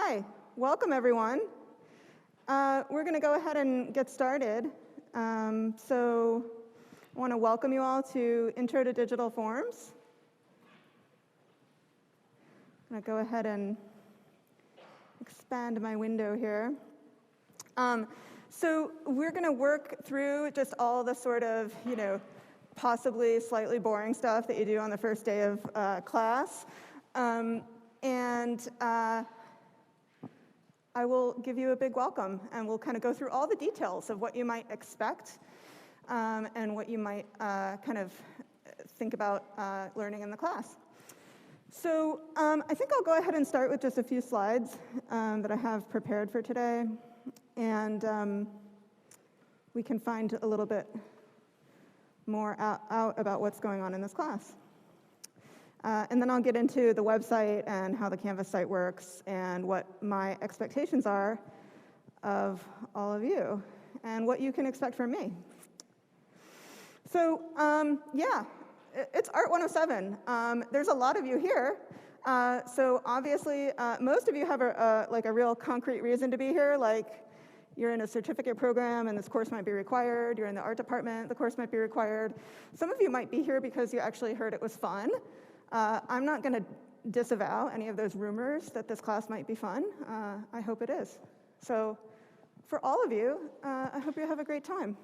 Hi, welcome everyone. We're going to go ahead and get started. So I want to welcome you all to Intro to Digital Forms. I'm going to go ahead and expand my window here. So we're going to work through just all the sort of, possibly slightly boring stuff that you do on the first day of class. I will give you a big welcome, and we'll kind of go through all the details of what you might expect and what you might kind of think about learning in the class. So I think I'll go ahead and start with just a few slides that I have prepared for today, and we can find a little bit more out about what's going on in this class. And then I'll get into the website and how the Canvas site works and what my expectations are of all of you and what you can expect from me. So, it's Art 107. There's a lot of you here. So obviously, most of you have a real concrete reason to be here, like you're in a certificate program and this course might be required. You're in the art department, the course might be required. Some of you might be here because you actually heard it was fun. I'm not going to disavow any of those rumors that this class might be fun. I hope it is. So for all of you, I hope you have a great time.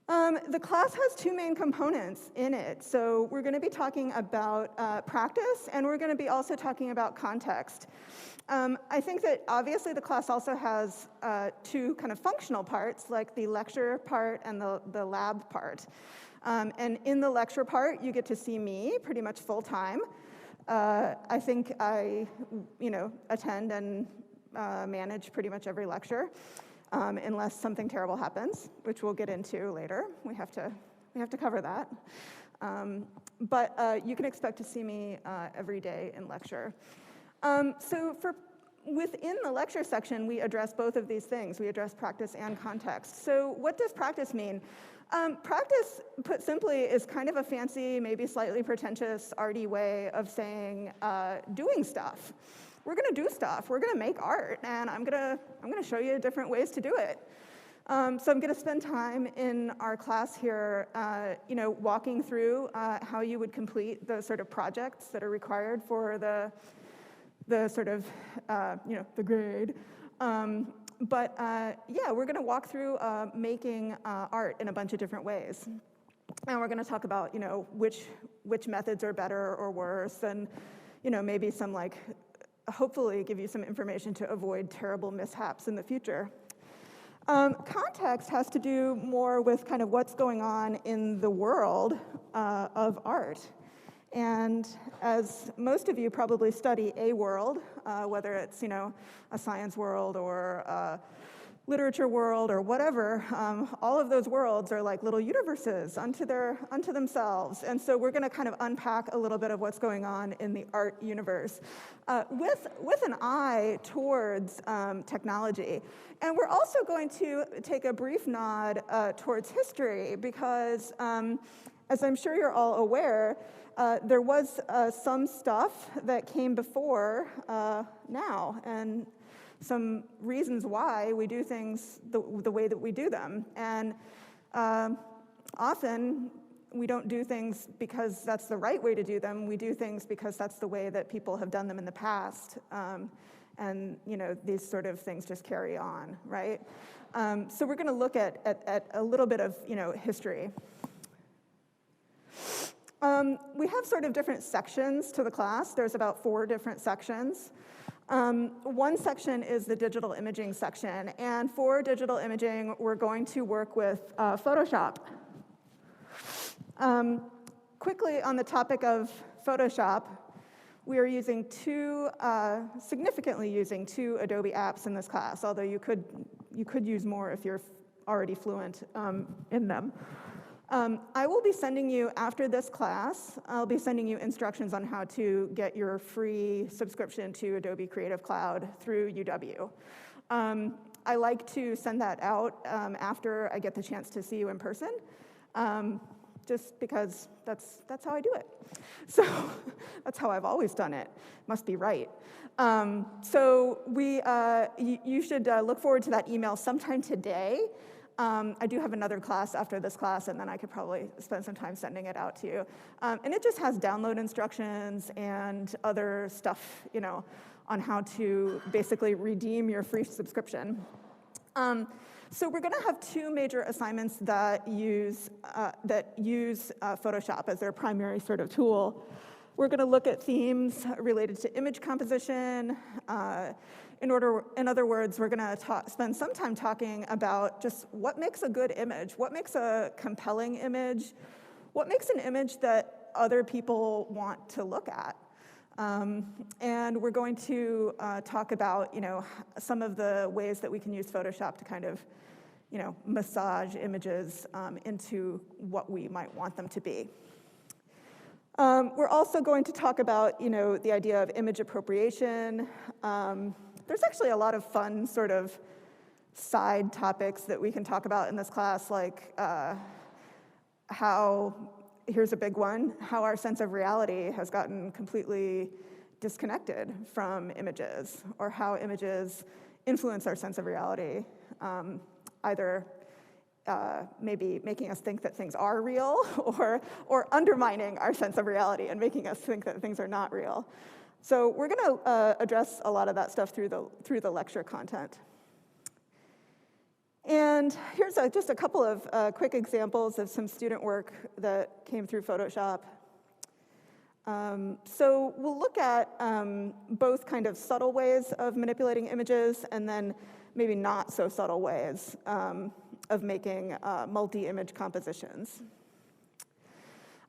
The class has two main components in it. So we're going to be talking about practice, and we're going to be also talking about context. I think that obviously the class also has two kind of functional parts, like the lecture part and the lab part. And in the lecture part, you get to see me pretty much full time. I think I, attend and manage pretty much every lecture, unless something terrible happens, which we'll get into later. We have to cover that. But you can expect to see me every day in lecture. So within the lecture section, we address both of these things. We address practice and context. So what does practice mean? Practice, put simply, is kind of a fancy, maybe slightly pretentious, arty way of saying doing stuff. We're going to do stuff. We're going to make art, and I'm going to show you different ways to do it. So I'm going to spend time in our class here, walking through how you would complete the sort of projects that are required for the sort of, the grade. We're going to walk through making art in a bunch of different ways. And we're going to talk about, which methods are better or worse, and, maybe some, hopefully give you some information to avoid terrible mishaps in the future. Context has to do more with kind of what's going on in the world of art. And as most of you probably study a world, whether it's, a science world or a literature world or whatever, all of those worlds are like little universes unto themselves. And so we're going to kind of unpack a little bit of what's going on in the art universe with an eye towards technology. And we're also going to take a brief nod towards history because, as I'm sure you're all aware, there was some stuff that came before now, and some reasons why we do things the way that we do them. And often, we don't do things because that's the right way to do them. We do things because that's the way that people have done them in the past. And, these sort of things just carry on, right? So we're going to look at a little bit of, history. We have sort of different sections to the class. There's about 4 different sections. One section is the digital imaging section, and for digital imaging, we're going to work with Photoshop. Quickly on the topic of Photoshop, we are significantly using 2 Adobe apps in this class, although you could use more if you're already fluent in them. I will be sending you, after this class, I'll be sending you instructions on how to get your free subscription to Adobe Creative Cloud through UW. I like to send that out after I get the chance to see you in person. just because that's how I do it. So that's how I've always done it. Must be right. So you should look forward to that email sometime today. I do have another class after this class, and then I could probably spend some time sending it out to you. And it just has download instructions and other stuff, on how to basically redeem your free subscription. So we're going to have two major assignments that use Photoshop as their primary sort of tool. We're going to look at themes related to image composition. In other words, we're going to spend some time talking about just what makes a good image, what makes a compelling image, what makes an image that other people want to look at. And we're going to talk about, some of the ways that we can use Photoshop to kind of, massage images into what we might want them to be. We're also going to talk about, the idea of image appropriation. There's actually a lot of fun sort of side topics that we can talk about in this class, like here's a big one, how our sense of reality has gotten completely disconnected from images, or how images influence our sense of reality, either maybe making us think that things are real, or undermining our sense of reality and making us think that things are not real. So we're going to address a lot of that stuff through the lecture content. And here's just a couple of quick examples of some student work that came through Photoshop. So we'll look at both kind of subtle ways of manipulating images and then maybe not so subtle ways of making multi-image compositions.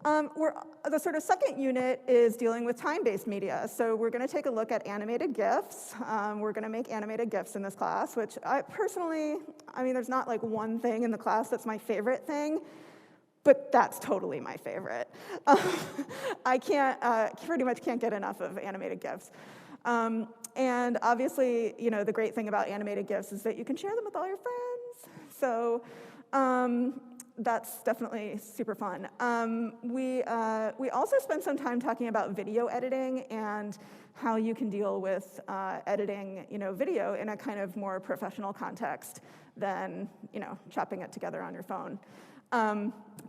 The sort of second unit is dealing with time-based media. So we're going to take a look at animated GIFs. We're going to make animated GIFs in this class, which I personally, there's not like one thing in the class that's my favorite thing, but that's totally my favorite. I pretty much can't get enough of animated GIFs. And obviously, the great thing about animated GIFs is that you can share them with all your friends. So that's definitely super fun. We also spent some time talking about video editing and how you can deal with editing, video in a kind of more professional context than, chopping it together on your phone.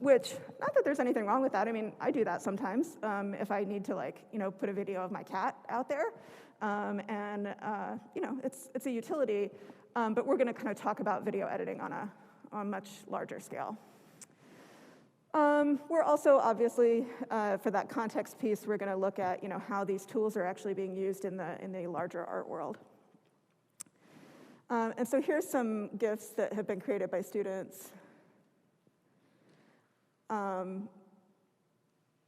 Which, not that there's anything wrong with that. I do that sometimes if I need to, put a video of my cat out there. It's a utility, but we're going to kind of talk about video editing on a much larger scale. We're also, obviously, for that context piece, we're going to look at, how these tools are actually being used in the larger art world. And so here's some GIFs that have been created by students. One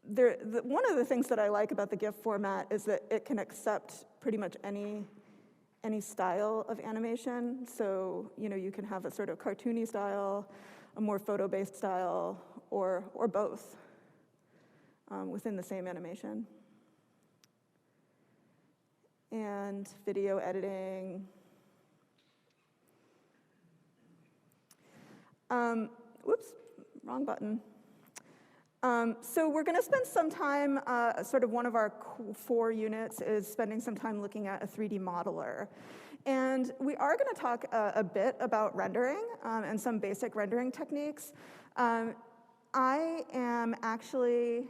of the things that I like about the GIF format is that it can accept pretty much any style of animation. So, you can have a sort of cartoony style, a more photo-based style, or both within the same animation. And video editing. Whoops, wrong button. So we're going to spend some time, sort of one of our 4 units is spending some time looking at a 3D modeler. And we are going to talk a bit about rendering and some basic rendering techniques. I am actually,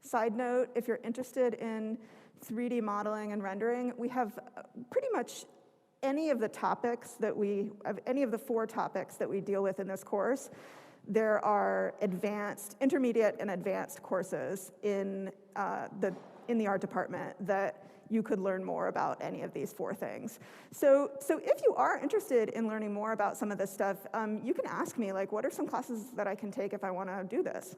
side note, if you're interested in 3D modeling and rendering, we have pretty much any of the topics any of the 4 topics that we deal with in this course. There are intermediate and advanced courses in the art department that you could learn more about any of these 4 things. So if you are interested in learning more about some of this stuff, you can ask me, what are some classes that I can take if I want to do this?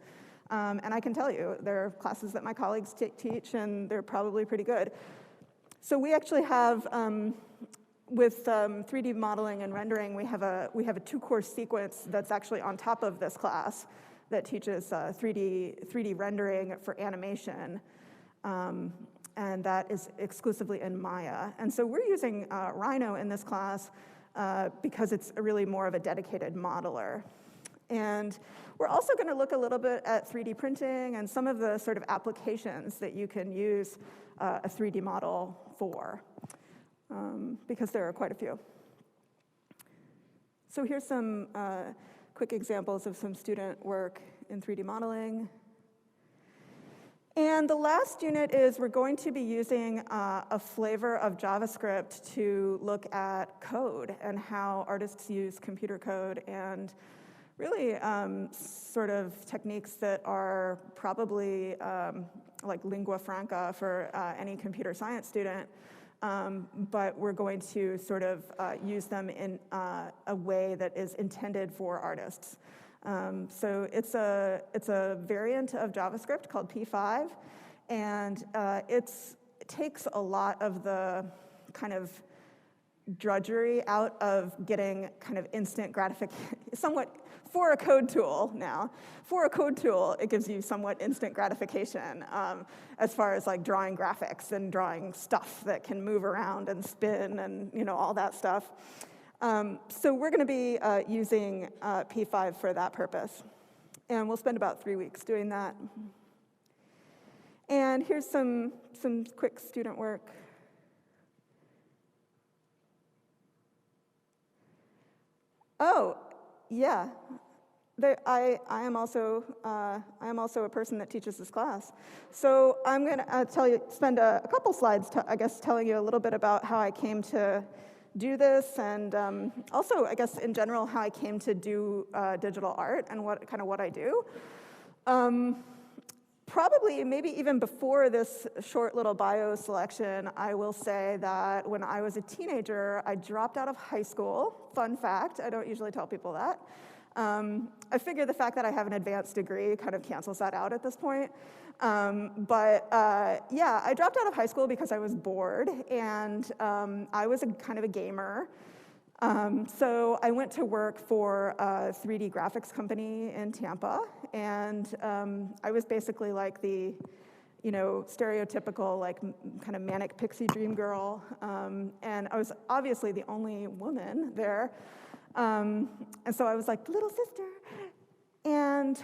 And I can tell you, there are classes that my colleagues teach, and they're probably pretty good. So we actually have, with 3D modeling and rendering, we have a 2-course sequence that's actually on top of this class that teaches 3D rendering for animation, and that is exclusively in Maya. And so we're using Rhino in this class because it's really more of a dedicated modeler. And we're also going to look a little bit at 3D printing and some of the sort of applications that you can use a 3D model for, because there are quite a few. So here's some quick examples of some student work in 3D modeling. And the last unit is we're going to be using a flavor of JavaScript to look at code and how artists use computer code, and really sort of techniques that are probably like lingua franca for any computer science student. But we're going to sort of use them in a way that is intended for artists. So it's a variant of JavaScript called P5, and it takes a lot of the kind of drudgery out of getting kind of instant gratification, somewhat for a code tool now. For a code tool, it gives you somewhat instant gratification as far as like drawing graphics and drawing stuff that can move around and spin and all that stuff. So we're going to be using P5 for that purpose. And we'll spend about 3 weeks doing that. And here's some quick student work. Oh, yeah. I am also a person that teaches this class. So I'm going to spend a couple slides, telling you a little bit about how I came to do this, and also, I guess, in general, how I came to do digital art and what I do. Probably, maybe even before this short little bio selection, I will say that when I was a teenager, I dropped out of high school. Fun fact, I don't usually tell people that. I figure the fact that I have an advanced degree kind of cancels that out at this point. Yeah, I dropped out of high school because I was bored, and I was kind of a gamer. So I went to work for a 3D graphics company in Tampa, and I was basically like the, stereotypical like kind of manic pixie dream girl, and I was obviously the only woman there, and so I was like the little sister, and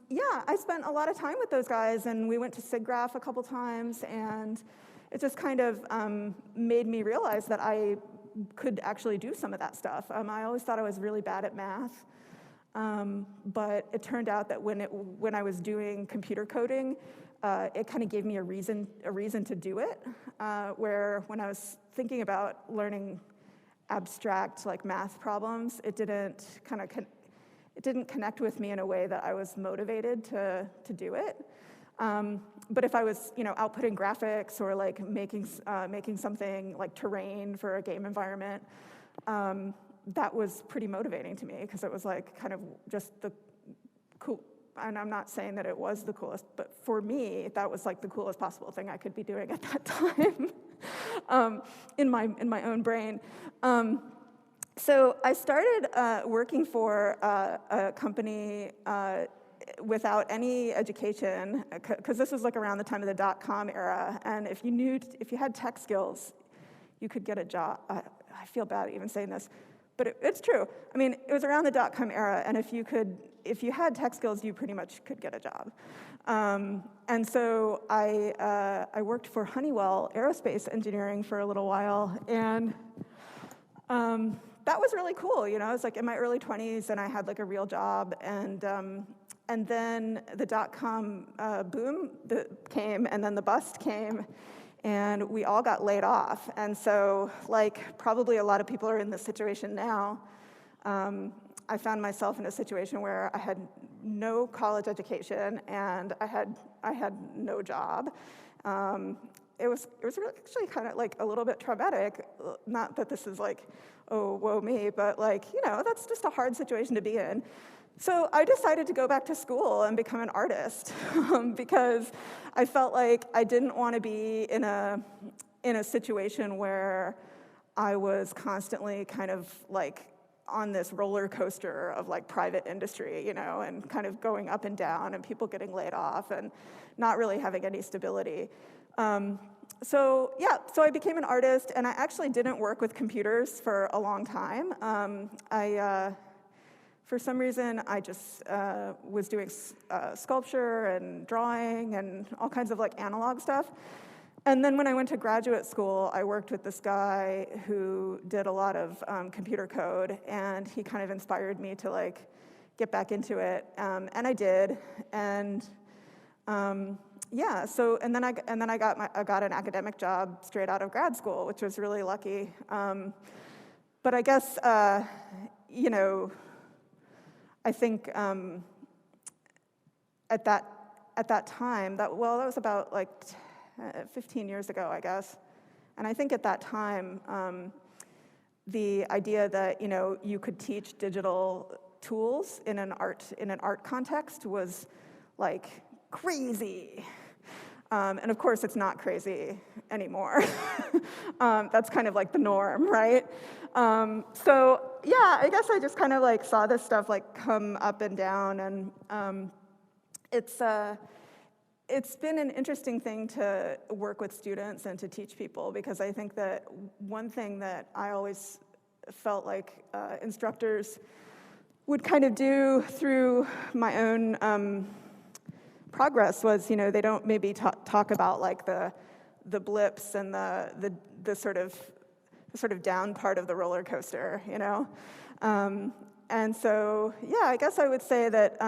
yeah, I spent a lot of time with those guys, and we went to SIGGRAPH a couple times, and it just kind of made me realize that I could actually do some of that stuff. I always thought I was really bad at math, but it turned out that when I was doing computer coding, it kind of gave me a reason to do it. Where when I was thinking about learning abstract like math problems, it didn't connect with me in a way that I was motivated to do it. But if I was, outputting graphics or like making something like terrain for a game environment, that was pretty motivating to me, because it was like kind of just the cool. And I'm not saying that it was the coolest, but for me, that was like the coolest possible thing I could be doing at that time, in my own brain. So I started working for a company without any education, because this was like around the time of the .com era, and if you had tech skills, you could get a job. I feel bad even saying this, but it's true. I mean, it was around the .com era, and if you had tech skills, you pretty much could get a job. And so I worked for Honeywell Aerospace Engineering for a little while, and that was really cool. I was like in my early 20s, and I had like a real job, and then the .com boom came, and then the bust came, and we all got laid off. And so, like probably a lot of people are in this situation now, I found myself in a situation where I had no college education, and I had no job. It was really actually kind of like a little bit traumatic. Not that this is like, oh, woe me, but like, that's just a hard situation to be in. So I decided to go back to school and become an artist, because I felt like I didn't want to be in a situation where I was constantly kind of like on this roller coaster of like private industry, and kind of going up and down, and people getting laid off and not really having any stability. So I became an artist, and I actually didn't work with computers for a long time. for some reason, I just was doing sculpture and drawing and all kinds of like analog stuff. And then when I went to graduate school, I worked with this guy who did a lot of computer code, and he kind of inspired me to like get back into it, and I did. And yeah, so and then I got an academic job straight out of grad school, which was really lucky. But I guess you know, I think at that time, that was about like 15 years ago, I guess. And I think at that time, the idea that, you know, you could teach digital tools in an art context was like crazy. And of course, it's not crazy anymore. That's kind of like the norm, right? So yeah, I guess I just kind of like saw this stuff like come up and down, and it's been an interesting thing to work with students and to teach people, because I think that one thing that I always felt like instructors would kind of do through my own progress was, you know, they don't maybe talk about like the blips and the sort of down part of the roller coaster, you know. And so yeah, I guess I would say that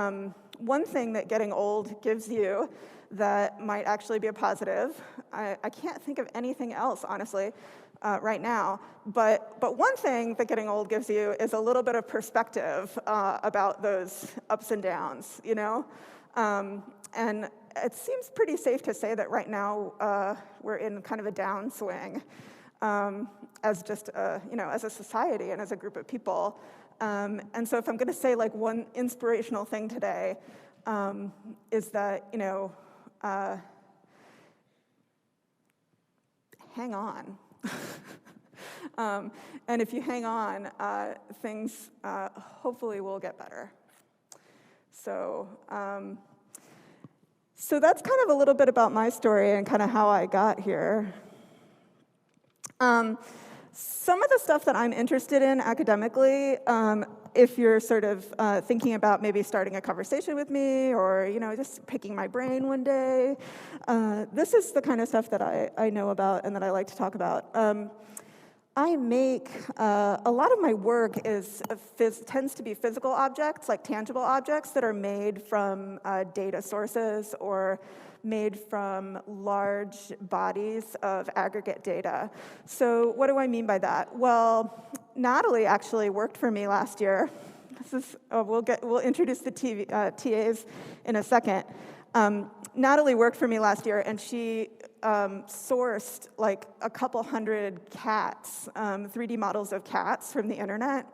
one thing that getting old gives you that might actually be a positive. I can't think of anything else, honestly, right now. But one thing that getting old gives you is a little bit of perspective about those ups and downs, you know? And it seems pretty safe to say that right now we're in kind of a downswing as just, you know, as a society and as a group of people. And so if I'm going to say like one inspirational thing today, is that, you know, hang on. And if you hang on, things hopefully will get better. So that's kind of a little bit about my story and kind of how I got here. Some of the stuff that I'm interested in academically, if you're sort of thinking about maybe starting a conversation with me, or, you know, just picking my brain one day, this is the kind of stuff that I know about and that I like to talk about. I make, a lot of my work tends to be physical objects, like tangible objects that are made from data sources or made from large bodies of aggregate data. So what do I mean by that? Well, Natalie actually worked for me last year. We'll introduce the TAs in a second. Natalie worked for me last year, and she sourced like a couple hundred cats, 3D models of cats from the internet.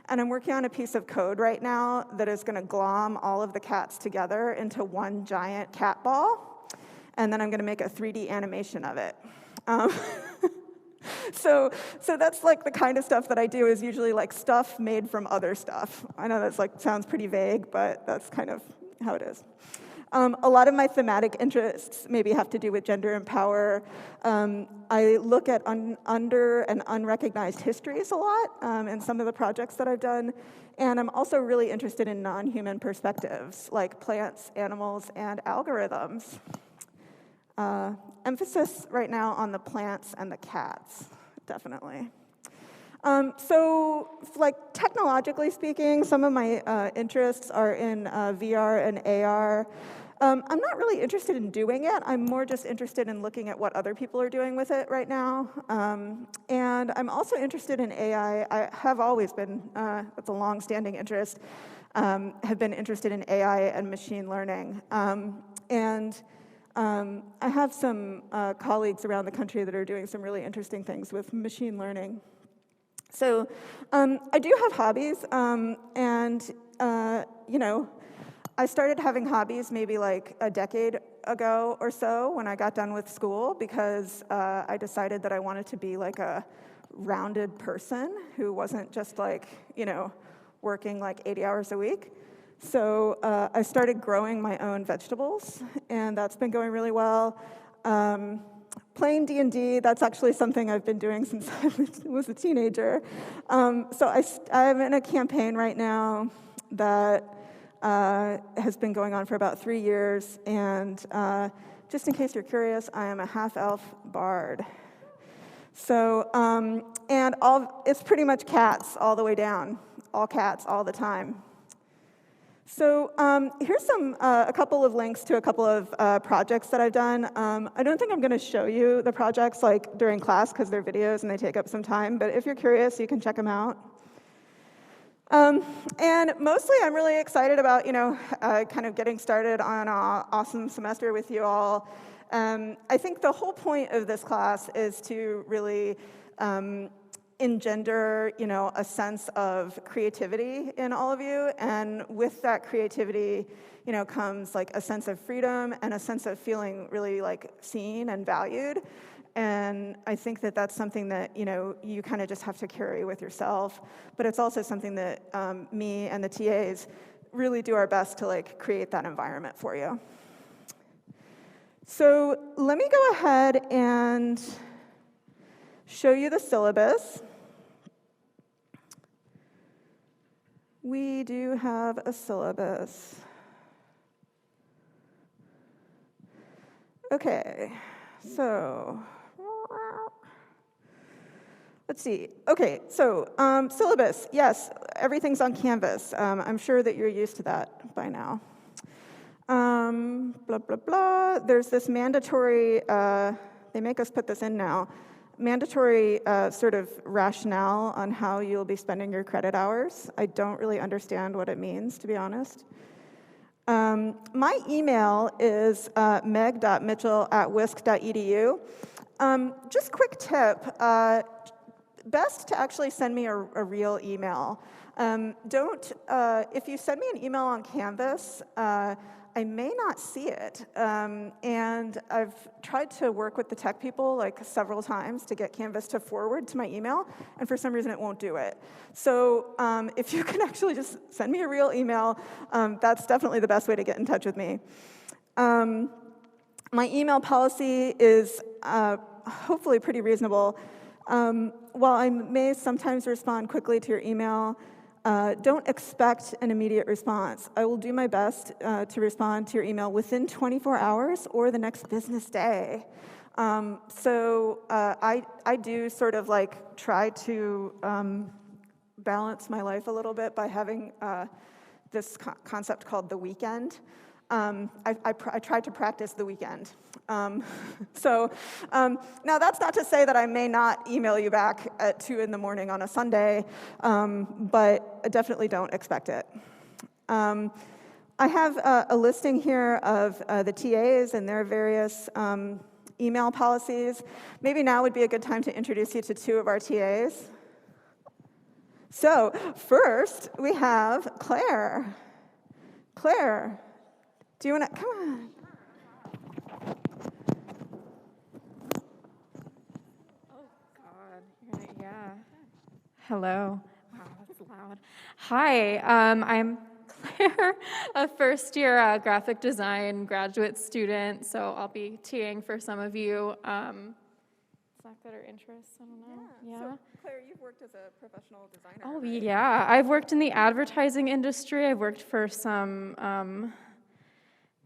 And I'm working on a piece of code right now that is going to glom all of the cats together into one giant cat ball. And then I'm going to make a 3D animation of it. So that's like the kind of stuff that I do, is usually like stuff made from other stuff. I know that's like sounds pretty vague, but that's kind of how it is. A lot of my thematic interests maybe have to do with gender and power. I look at under and unrecognized histories a lot in some of the projects that I've done. And I'm also really interested in non-human perspectives, like plants, animals, and algorithms. Emphasis right now on the plants and the cats, definitely. So, like, technologically speaking, some of my interests are in VR and AR. I'm not really interested in doing it. I'm more just interested in looking at what other people are doing with it right now. And I'm also interested in AI. I have always been, that's a long-standing interest, have been interested in AI and machine learning. And I have some colleagues around the country that are doing some really interesting things with machine learning. So I do have hobbies, and you know, I started having hobbies maybe like a decade ago or so when I got done with school, because I decided that I wanted to be like a rounded person who wasn't just like, you know, working like 80 hours a week. So I started growing my own vegetables, and that's been going really well. Playing D&D, that's actually something I've been doing since I was a teenager. So I'm in a campaign right now that has been going on for about 3 years, and just in case you're curious, I am a half-elf bard. So, and it's pretty much cats all the way down, all cats all the time. So here's a couple of links to a couple of projects that I've done. I don't think I'm going to show you the projects like during class because they're videos and they take up some time, but if you're curious, you can check them out. And mostly I'm really excited about, kind of getting started on an awesome semester with you all. I think the whole point of this class is to really engender, a sense of creativity in all of you, and with that creativity, comes like a sense of freedom and a sense of feeling really like seen and valued. And I think that that's something that, you kind of just have to carry with yourself, but it's also something that me and the TAs really do our best to like create that environment for you. So let me go ahead and show you the syllabus. We do have a syllabus. Okay, so let's see. Okay, so syllabus, yes, everything's on Canvas. I'm sure that you're used to that by now. Blah, blah, blah. There's this mandatory, they make us put this in now, mandatory sort of rationale on how you'll be spending your credit hours. I don't really understand what it means, to be honest. My email is meg.mitchell@wisc.edu. Just quick tip, best to actually send me a real email. If you send me an email on Canvas, I may not see it, and I've tried to work with the tech people like several times to get Canvas to forward to my email, and for some reason it won't do it. So if you can actually just send me a real email, that's definitely the best way to get in touch with me. My email policy is hopefully pretty reasonable. While I may sometimes respond quickly to your email, don't expect an immediate response. I will do my best to respond to your email within 24 hours or the next business day. So I do sort of like try to balance my life a little bit by having this concept called the weekend. I tried to practice the weekend. Now that's not to say that I may not email you back at 2 in the morning on a Sunday, but definitely don't expect it. I have a listing here of the TAs and their various email policies. Maybe now would be a good time to introduce you to 2 of our TAs. So first, we have Claire. Claire, do you want to, come on. Oh, God. Yeah. Hello. Wow, that's loud. Hi, I'm Claire, a first-year graphic design graduate student, so I'll be TAing for some of you. Is that good or interest? I don't know. Yeah. So, Claire, you've worked as a professional designer. Oh, right? yeah. I've worked in the advertising industry. I've worked for some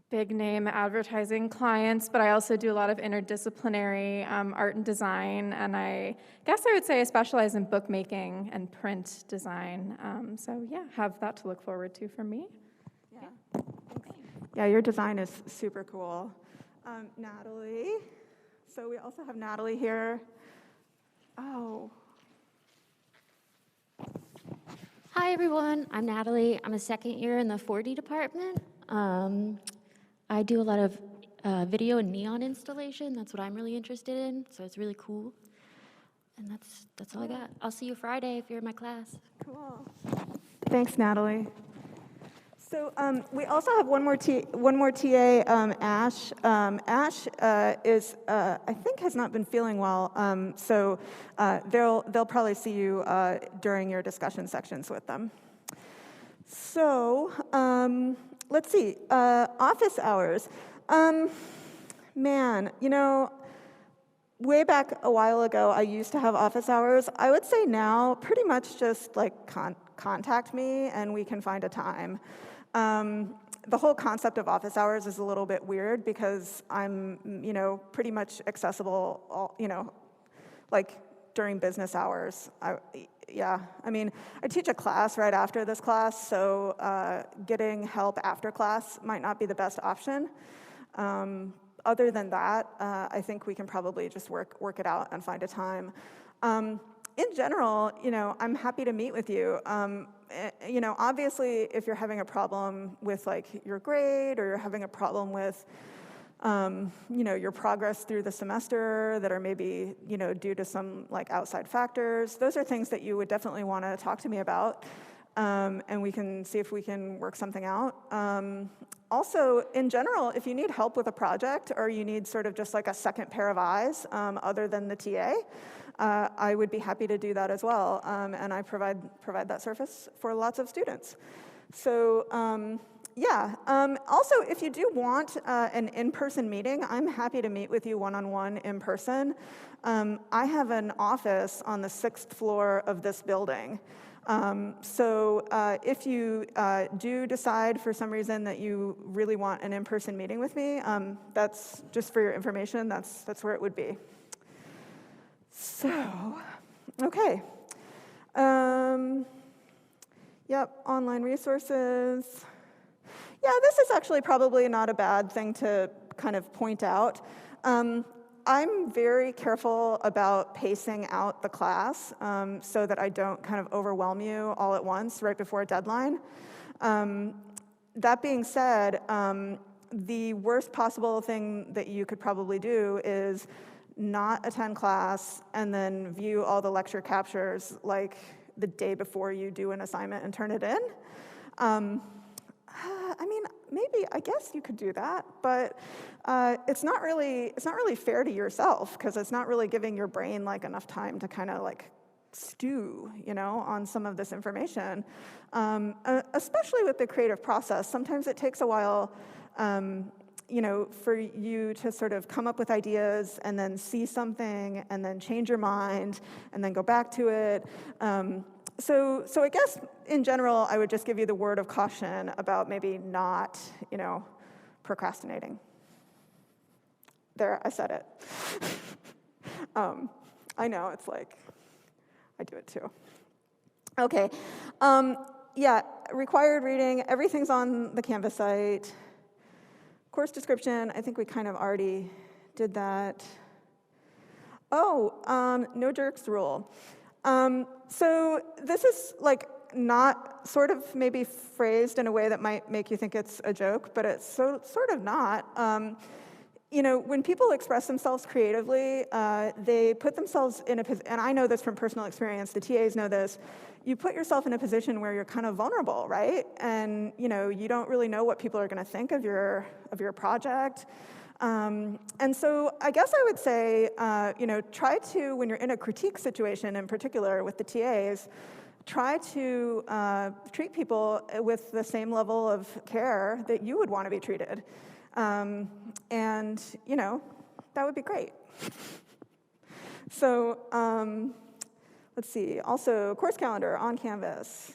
big-name advertising clients, but I also do a lot of interdisciplinary art and design, and I guess I would say I specialize in bookmaking and print design. So yeah, have that to look forward to from me. Yeah. Yeah, your design is super cool. Natalie. So we also have Natalie here. Oh. Hi, everyone. I'm Natalie. I'm a second year in the 4D department. I do a lot of video and neon installation. That's what I'm really interested in, so it's really cool. And that's all I got. I'll see you Friday if you're in my class. Cool. Thanks, Natalie. So we also have one more TA, Ash. Ash is, I think, has not been feeling well, so they'll probably see you during your discussion sections with them. So let's see, office hours. Man, way back a while ago, I used to have office hours. I would say now, pretty much just like contact me and we can find a time. The whole concept of office hours is a little bit weird because I'm, pretty much accessible, like during business hours. I teach a class right after this class, so getting help after class might not be the best option. Other than that, I think we can probably just work it out and find a time. In general, I'm happy to meet with you. Obviously, if you're having a problem with like your grade, or you're having a problem with, your progress through the semester that are maybe, due to some like outside factors, those are things that you would definitely want to talk to me about, and we can see if we can work something out. Also, in general, if you need help with a project or you need sort of just like a second pair of eyes other than the TA, I would be happy to do that as well, and I provide that service for lots of students. So also, if you do want an in-person meeting, I'm happy to meet with you one-on-one in person. I have an office on the 6th floor of this building. So if you do decide for some reason that you really want an in-person meeting with me, that's just for your information, that's where it would be. So, okay. Online resources. Yeah, this is actually probably not a bad thing to kind of point out. I'm very careful about pacing out the class so that I don't kind of overwhelm you all at once right before a deadline. That being said, the worst possible thing that you could probably do is not attend class and then view all the lecture captures like the day before you do an assignment and turn it in. Maybe, I guess you could do that, but it's not really fair to yourself because it's not really giving your brain like enough time to kind of like stew, on some of this information. Especially with the creative process, sometimes it takes a while, for you to sort of come up with ideas and then see something and then change your mind and then go back to it. So I guess in general, I would just give you the word of caution about maybe not, procrastinating. There, I said it. I know, it's like, I do it too. Okay, required reading, everything's on the Canvas site. Course description, I think we kind of already did that. No jerks rule. So this is like not sort of maybe phrased in a way that might make you think it's a joke, but it's sort of not. When people express themselves creatively, they put themselves in a position, and I know this from personal experience, the TAs know this, you put yourself in a position where you're kind of vulnerable, right? And you don't really know what people are going to think of your project. And so I guess I would say, try to, when you're in a critique situation in particular with the TAs, try to treat people with the same level of care that you would want to be treated. And, that would be great. So let's see. Also, course calendar on Canvas.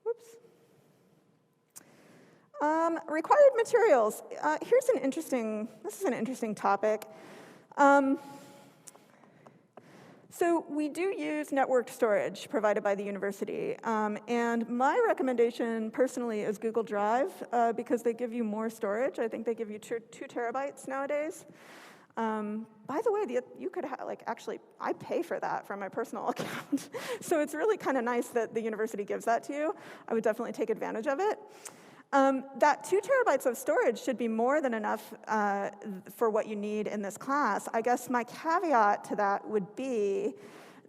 Whoops. Required materials. This is an interesting topic. So we do use networked storage provided by the university. And my recommendation personally is Google Drive because they give you more storage. I think they give you 2 terabytes nowadays. By the way, you could actually, I pay for that from my personal account. So it's really kind of nice that the university gives that to you. I would definitely take advantage of it. That 2 terabytes of storage should be more than enough for what you need in this class. I guess my caveat to that would be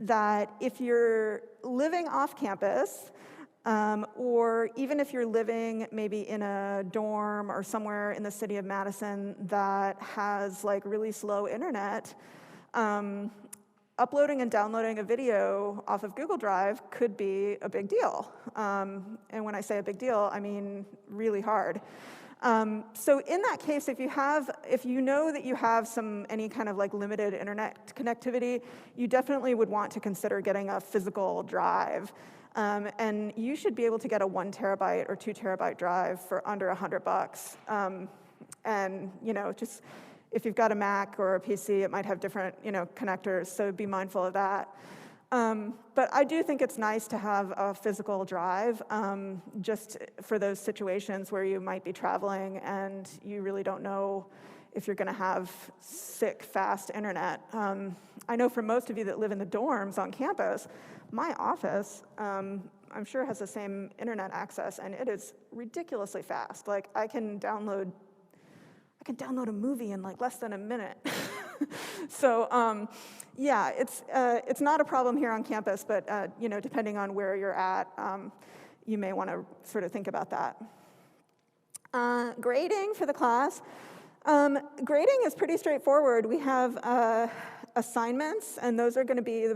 that if you're living off campus, or even if you're living maybe in a dorm or somewhere in the city of Madison that has really slow internet, uploading and downloading a video off of Google Drive could be a big deal. And when I say a big deal, I mean really hard. So in that case, if you know that you have any kind of like limited internet connectivity, you definitely would want to consider getting a physical drive. And you should be able to get a 1 terabyte or 2 terabyte drive for under $100. And just if you've got a Mac or a PC, it might have different connectors, so be mindful of that. But I do think it's nice to have a physical drive, just for those situations where you might be traveling and you really don't know if you're going to have sick, fast internet. I know for most of you that live in the dorms on campus, my office, I'm sure has the same internet access, and it is ridiculously fast. Like, I can download a movie in like less than a minute. So yeah, it's not a problem here on campus, but depending on where you're at, you may want to sort of think about that. Grading for the class. Grading is pretty straightforward. We have assignments, and those are going to be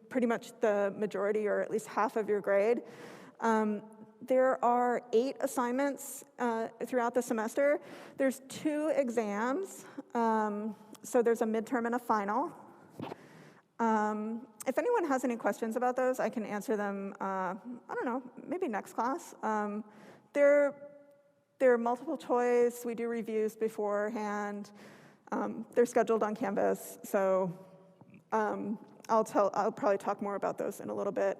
pretty much the majority, or at least half of your grade. There are 8 assignments throughout the semester. There's 2 exams, so there's a midterm and a final. If anyone has any questions about those, I can answer them, I don't know, maybe next class. They're multiple choice. We do reviews beforehand. They're scheduled on Canvas, so I'll probably talk more about those in a little bit.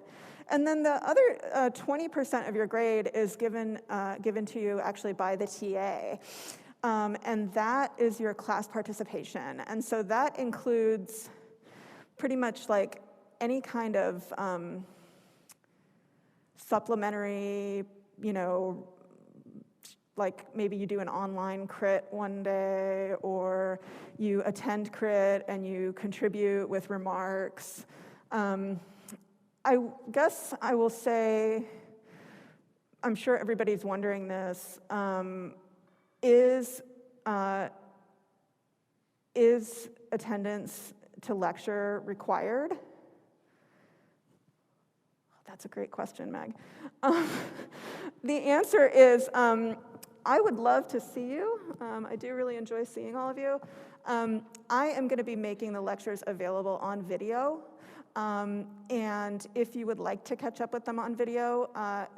And then the other 20% of your grade is given to you actually by the TA. And that is your class participation. And so that includes pretty much like any kind of supplementary, like maybe you do an online crit one day, or you attend crit and you contribute with remarks. I guess I will say, I'm sure everybody's wondering this, is attendance to lecture required? That's a great question, Meg. The answer is, I would love to see you. I do really enjoy seeing all of you. I am going to be making the lectures available on video. And if you would like to catch up with them on video,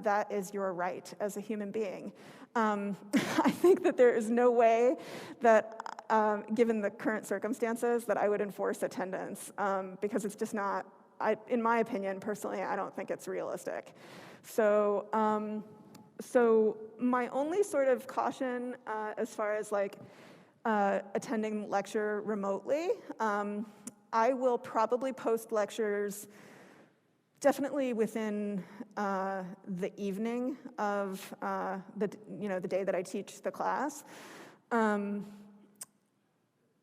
that is your right as a human being. I think that there is no way that, given the current circumstances, that I would enforce attendance, because it's just not, in my opinion, personally, I don't think it's realistic. So, so my only sort of caution as far as like attending lecture remotely, I will probably post lectures definitely within the evening of the day that I teach the class.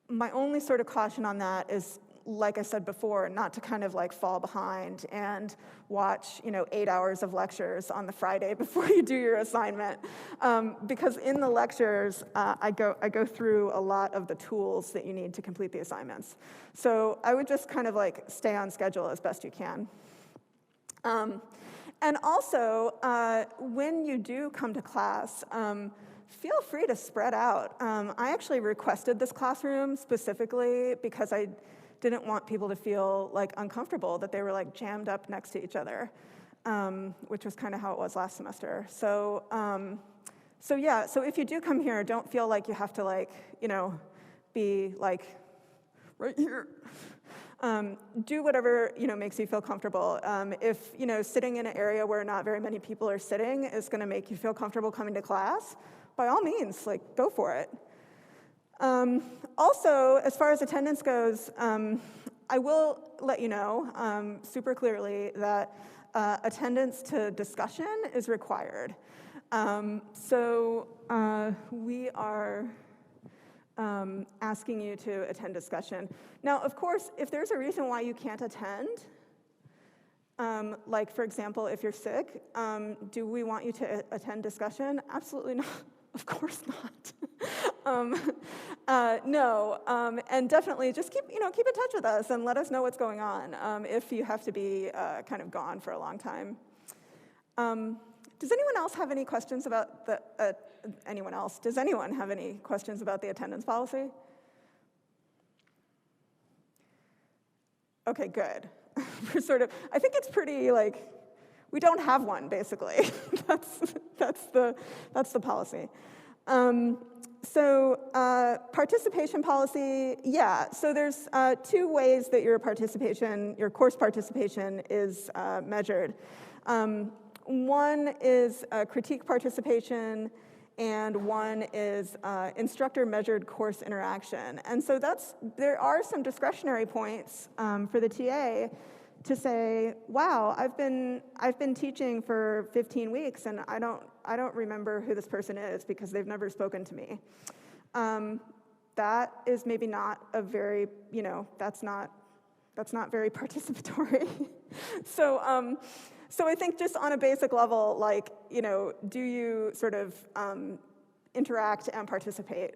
My only sort of caution on that is, like I said before, not to kind of like fall behind and watch 8 hours of lectures on the Friday before you do your assignment, because in the lectures I go through a lot of the tools that you need to complete the assignments. So I would just kind of like stay on schedule as best you can. And also, when you do come to class, feel free to spread out. I actually requested this classroom specifically because I didn't want people to feel like uncomfortable that they were like jammed up next to each other, which was kind of how it was last semester. So, so if you do come here, don't feel like you have to like, be like right here. Do whatever makes you feel comfortable. If sitting in an area where not very many people are sitting is going to make you feel comfortable coming to class, by all means, like go for it. Also, as far as attendance goes, I will let you know super clearly that attendance to discussion is required. So we are asking you to attend discussion. Now, of course, if there's a reason why you can't attend, like for example, if you're sick, do we want you to attend discussion? Absolutely not. Of course not. No, and definitely just keep in touch with us and let us know what's going on if you have to be kind of gone for a long time. Does anyone else have any questions about the, anyone else? Does anyone have any questions about the attendance policy? Okay, good. We're sort of, I think it's pretty like, we don't have one, basically. that's the policy. Participation policy, yeah. So there's 2 ways that your course participation is measured. One is critique participation, and one is instructor-measured course interaction. And so there are some discretionary points for the TA to say, wow, I've been teaching for 15 weeks and I don't remember who this person is because they've never spoken to me. That is maybe not a very, that's not very participatory. So I think just on a basic level, like, do you sort of interact and participate?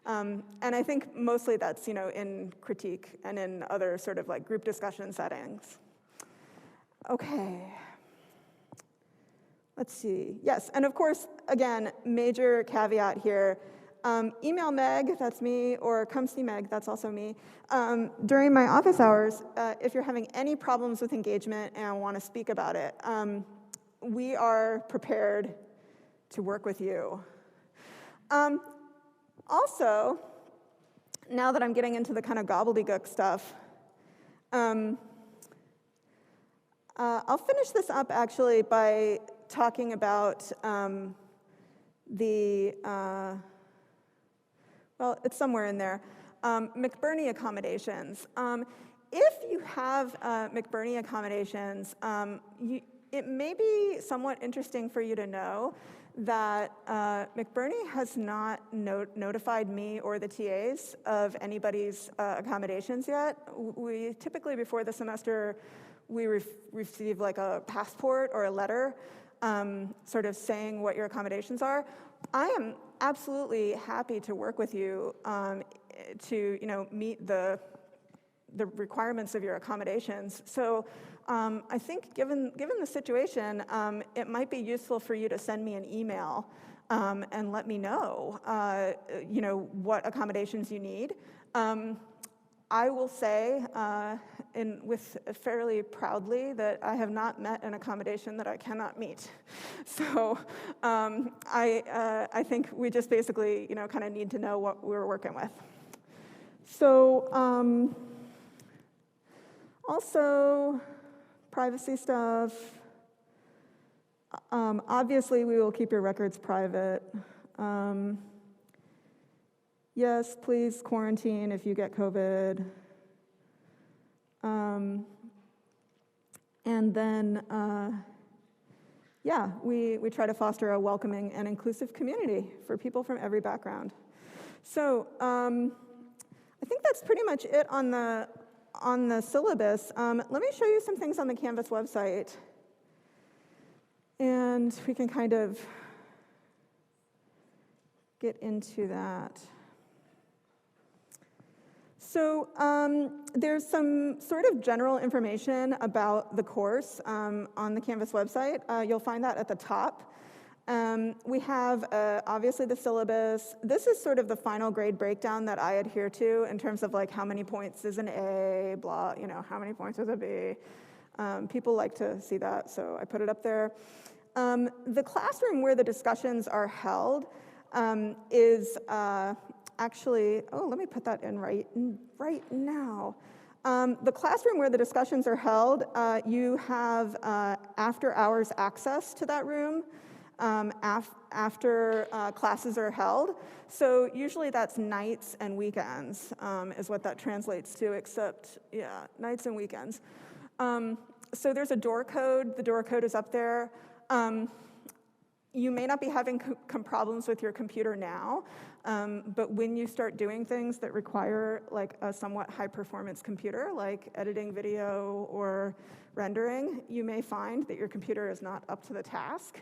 And I think mostly that's, in critique and in other sort of like group discussion settings. Okay. Let's see. Yes, and of course, again, major caveat here. Email Meg, that's me, or come see Meg, that's also me. During my office hours, if you're having any problems with engagement and want to speak about it, we are prepared to work with you. Also, now that I'm getting into the kind of gobbledygook stuff, I'll finish this up actually by talking about well, it's somewhere in there, McBurney accommodations. If you have McBurney accommodations, it may be somewhat interesting for you to know that McBurney has not notified me or the TAs of anybody's accommodations yet. We typically, before the semester, we receive like a passport or a letter sort of saying what your accommodations are. I am absolutely happy to work with you to meet the requirements of your accommodations. So I think given the situation, it might be useful for you to send me an email and let me know what accommodations you need. I will say with fairly proudly that I have not met an accommodation that I cannot meet. So I think we just basically kind of need to know what we're working with. So also privacy stuff. Obviously, we will keep your records private. Yes, please quarantine if you get COVID. And then, we try to foster a welcoming and inclusive community for people from every background. So I think that's pretty much it on the syllabus. Let me show you some things on the Canvas website. And we can kind of get into that. So there's some sort of general information about the course on the Canvas website. You'll find that at the top. We have, obviously, the syllabus. This is sort of the final grade breakdown that I adhere to in terms of like how many points is an A, blah, how many points is a B. People like to see that, so I put it up there. The classroom where the discussions are held is actually, let me put that in right now. The classroom where the discussions are held, you have after-hours access to that room after classes are held. So usually that's nights and weekends is what that translates to, except, nights and weekends. So there's a door code. The door code is up there. You may not be having problems with your computer now, but when you start doing things that require like a somewhat high-performance computer, like editing video or rendering, you may find that your computer is not up to the task.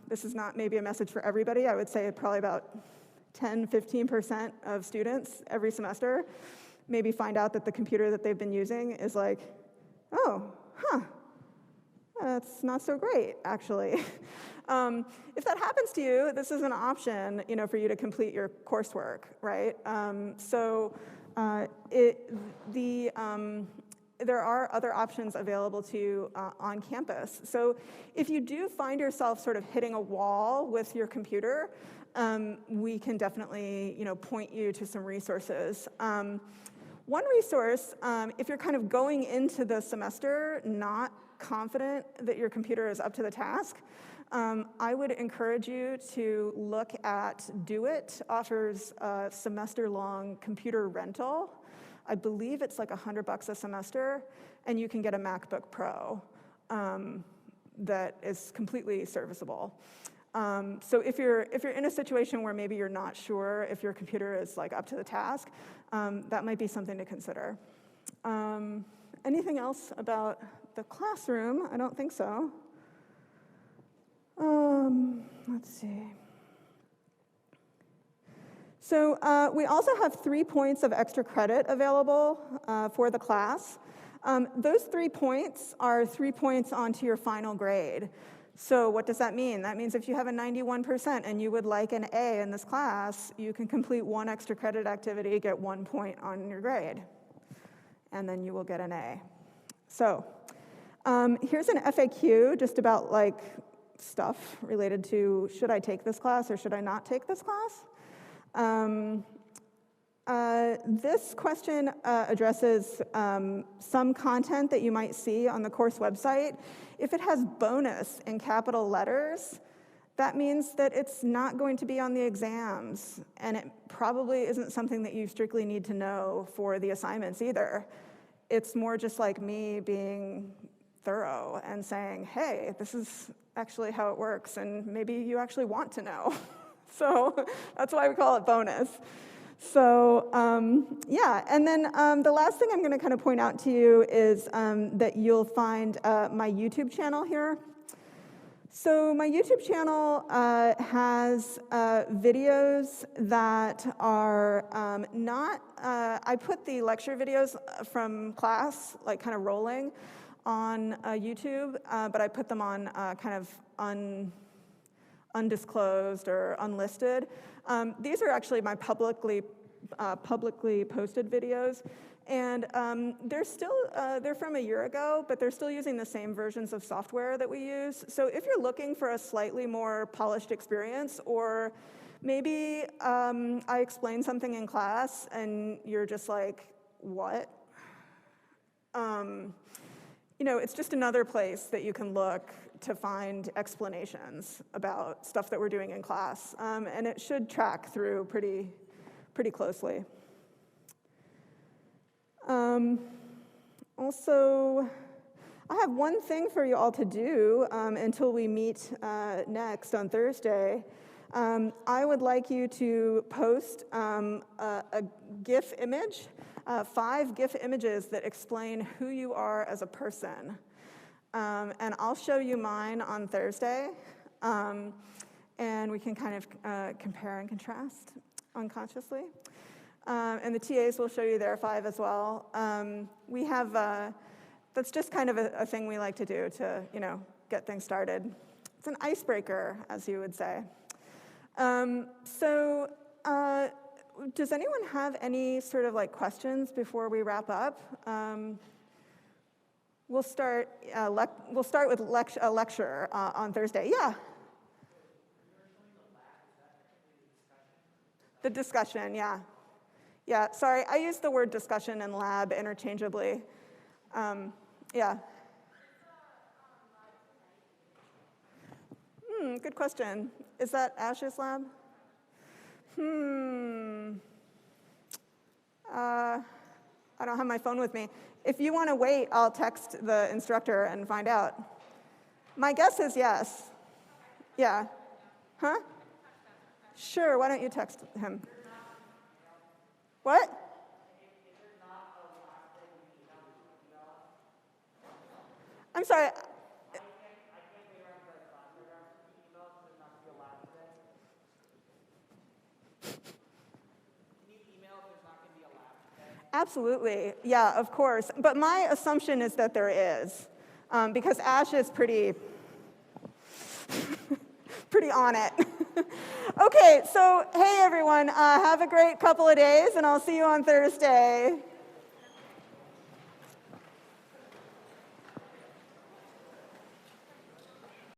This is not maybe a message for everybody. I would say probably about 10-15% of students every semester maybe find out that the computer that they've been using is like, that's not so great, actually. If that happens to you, this is an option, for you to complete your coursework, right? There are other options available to you on campus. So if you do find yourself sort of hitting a wall with your computer, we can definitely, point you to some resources. One resource, if you're kind of going into the semester not confident that your computer is up to the task, I would encourage you to look at Do It. Offers a semester-long computer rental. I believe it's like $100 a semester, and you can get a MacBook Pro that is completely serviceable. So if you're in a situation where maybe you're not sure if your computer is like up to the task, that might be something to consider. Anything else about the classroom? I don't think so. Let's see. So we also have 3 points of extra credit available for the class. Those 3 points are 3 points onto your final grade. So what does that mean? That means if you have a 91% and you would like an A in this class, you can complete 1 extra credit activity, get 1 point on your grade, and then you will get an A. So here's an FAQ just about like stuff related to, should I take this class or should I not take this class? This question addresses some content that you might see on the course website. If it has bonus in capital letters, that means that it's not going to be on the exams, and it probably isn't something that you strictly need to know for the assignments either. It's more just like me being thorough and saying, hey, this is actually how it works, and maybe you actually want to know. So that's why we call it bonus. So yeah, and then the last thing I'm going to kind of point out to you is that you'll find my YouTube channel here. So my YouTube channel has videos that are not, I put the lecture videos from class, like kind of rolling on YouTube, but I put them on kind of undisclosed or unlisted. These are actually my publicly posted videos, and they're from a year ago, but they're still using the same versions of software that we use. So if you're looking for a slightly more polished experience, or maybe I explain something in class and you're just like, what? It's just another place that you can look to find explanations about stuff that we're doing in class. And it should track through pretty closely. Also, I have one thing for you all to do until we meet next on Thursday. I would like you to post a GIF image, 5 GIF images that explain who you are as a person. And I'll show you mine on Thursday, and we can kind of compare and contrast unconsciously. And the TAs will show you their 5 as well. We have, that's just kind of a thing we like to do to, get things started. It's an icebreaker, as you would say. Does anyone have any sort of like questions before we wrap up? We'll start with a lecture on Thursday. Yeah. The discussion, yeah. Yeah, sorry, I use the word discussion and lab interchangeably. Yeah. Good question. Is that Ash's lab? I don't have my phone with me. If you want to wait, I'll text the instructor and find out. My guess is yes. Yeah. Huh? Sure, why don't you text him? What? I'm sorry. Absolutely, yeah, of course. But my assumption is that there is. because Ash is pretty on it. Okay, so hey everyone, have a great couple of days, and I'll see you on Thursday.